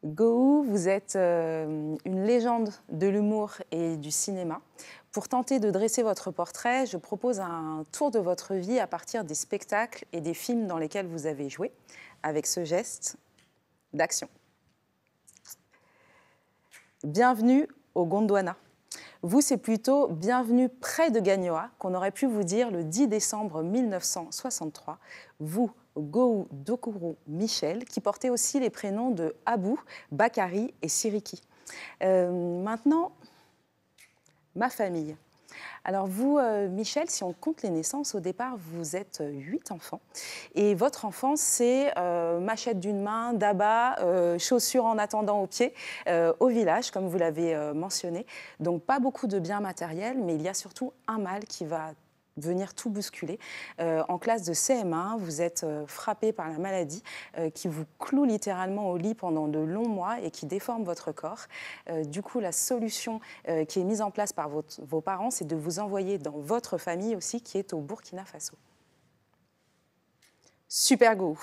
Gou, vous êtes une légende de l'humour et du cinéma. Pour tenter de dresser votre portrait, je propose un tour de votre vie à partir des spectacles et des films dans lesquels vous avez joué, avec ce geste d'action. Bienvenue au Gondwana. Vous, c'est plutôt bienvenue près de Gagnoa, qu'on aurait pu vous dire le 10 décembre 1963. Vous, Gou Dokuro Michel, qui portait aussi les prénoms de Abou, Bakari et Siriki. Maintenant, ma famille. Alors vous, Michel, si on compte les naissances, au départ, vous êtes 8 enfants. Et votre enfance, c'est machette d'une main, d'abat, chaussures en attendant aux pieds, au village, comme vous l'avez mentionné. Donc pas beaucoup de biens matériels, mais il y a surtout un mal qui va venir tout bousculer. En classe de CM1, vous êtes frappé par la maladie qui vous cloue littéralement au lit pendant de longs mois et qui déforme votre corps. Du coup, la solution qui est mise en place par vos parents, c'est de vous envoyer dans votre famille aussi, qui est au Burkina Faso. Super go!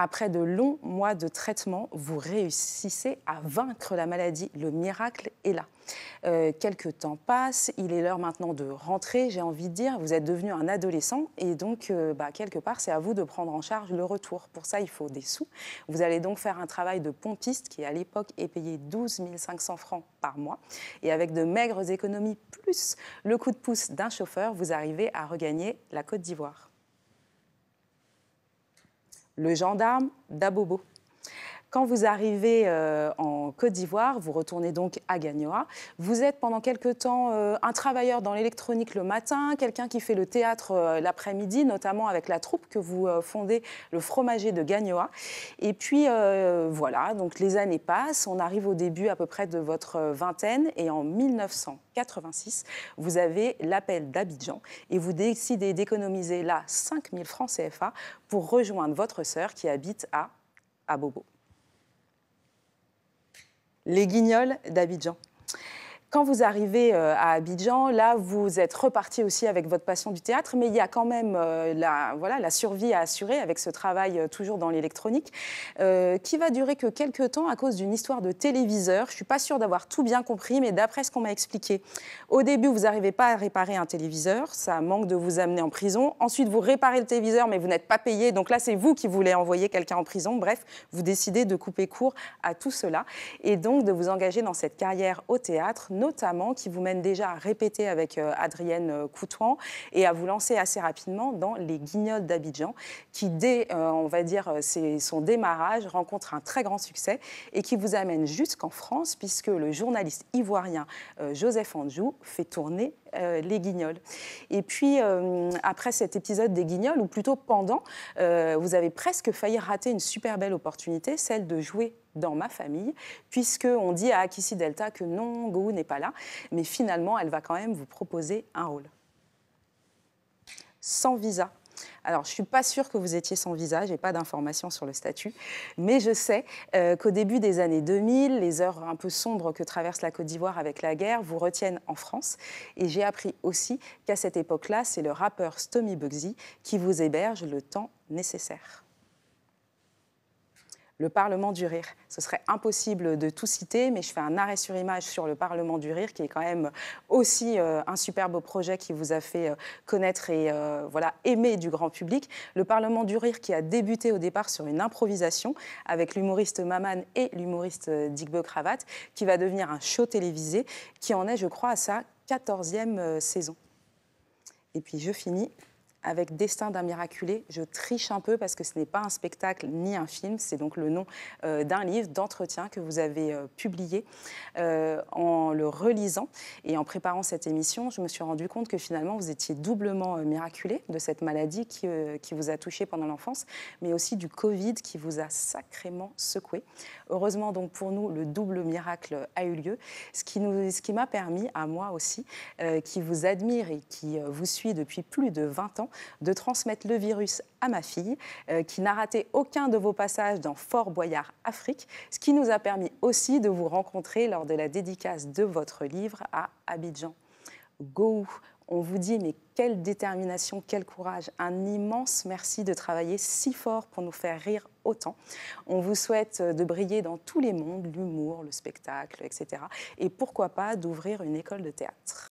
Après de longs mois de traitement, vous réussissez à vaincre la maladie. Le miracle est là. Quelques temps passent, il est l'heure maintenant de rentrer, j'ai envie de dire. Vous êtes devenu un adolescent et donc, quelque part, c'est à vous de prendre en charge le retour. Pour ça, il faut des sous. Vous allez donc faire un travail de pompiste qui, à l'époque, est payé 12 500 francs par mois. Et avec de maigres économies plus le coup de pouce d'un chauffeur, vous arrivez à regagner la Côte d'Ivoire. Le gendarme d'Abobo. Quand vous arrivez en Côte d'Ivoire, vous retournez donc à Gagnoa. Vous êtes pendant quelque temps un travailleur dans l'électronique le matin, quelqu'un qui fait le théâtre l'après-midi, notamment avec la troupe que vous fondez, le Fromager de Gagnoa. Et puis voilà, donc les années passent, on arrive au début à peu près de votre vingtaine et en 1986, vous avez l'appel d'Abidjan et vous décidez d'économiser là 5 000 francs CFA pour rejoindre votre sœur qui habite à Abobo. Les Guignols d'Abidjan. Quand vous arrivez à Abidjan, là, vous êtes reparti aussi avec votre passion du théâtre, mais il y a quand même la survie à assurer avec ce travail toujours dans l'électronique, qui va durer que quelques temps à cause d'une histoire de téléviseur. Je ne suis pas sûre d'avoir tout bien compris, mais d'après ce qu'on m'a expliqué, au début, vous n'arrivez pas à réparer un téléviseur, ça manque de vous amener en prison. Ensuite, vous réparez le téléviseur, mais vous n'êtes pas payé, donc là, c'est vous qui voulez envoyer quelqu'un en prison. Bref, vous décidez de couper court à tout cela et donc de vous engager dans cette carrière au théâtre, notamment qui vous mène déjà à répéter avec Adrienne Coutouan et à vous lancer assez rapidement dans Les Guignols d'Abidjan, qui dès, on va dire, son démarrage, rencontre un très grand succès et qui vous amène jusqu'en France, puisque le journaliste ivoirien Joseph Anjou fait tourner Les Guignols. Et puis, après cet épisode des Guignols, ou plutôt pendant, vous avez presque failli rater une super belle opportunité, celle de jouer dans Ma famille, puisqu'on dit à Akissi Delta que non, Gou n'est pas là, mais finalement, elle va quand même vous proposer un rôle. Sans visa. Alors, je ne suis pas sûre que vous étiez sans visa, je n'ai pas d'informations sur le statut, mais je sais qu'au début des années 2000, les heures un peu sombres que traverse la Côte d'Ivoire avec la guerre vous retiennent en France. Et j'ai appris aussi qu'à cette époque-là, c'est le rappeur Stomy Bugsy qui vous héberge le temps nécessaire. Le Parlement du Rire. Ce serait impossible de tout citer, mais je fais un arrêt sur image sur le Parlement du Rire, qui est quand même aussi un superbe projet qui vous a fait connaître et aimer du grand public. Le Parlement du Rire qui a débuté au départ sur une improvisation avec l'humoriste Maman et l'humoriste Dick Cravate, qui va devenir un show télévisé, qui en est, je crois, à sa 14e saison. Et puis je finis avec Destin d'un miraculé. Je triche un peu parce que ce n'est pas un spectacle ni un film, c'est donc le nom d'un livre d'entretien que vous avez publié. En le relisant et en préparant cette émission, je me suis rendu compte que finalement vous étiez doublement miraculé de cette maladie qui vous a touché pendant l'enfance, mais aussi du Covid qui vous a sacrément secoué. Heureusement donc pour nous, le double miracle a eu lieu, ce qui m'a permis à moi aussi, qui vous admire et qui vous suit depuis plus de 20 ans, de transmettre le virus à ma fille, qui n'a raté aucun de vos passages dans Fort Boyard Afrique, ce qui nous a permis aussi de vous rencontrer lors de la dédicace de votre livre à Abidjan. Go! On vous dit, mais quelle détermination, quel courage, un immense merci de travailler si fort pour nous faire rire autant. On vous souhaite de briller dans tous les mondes, l'humour, le spectacle, etc. Et pourquoi pas d'ouvrir une école de théâtre.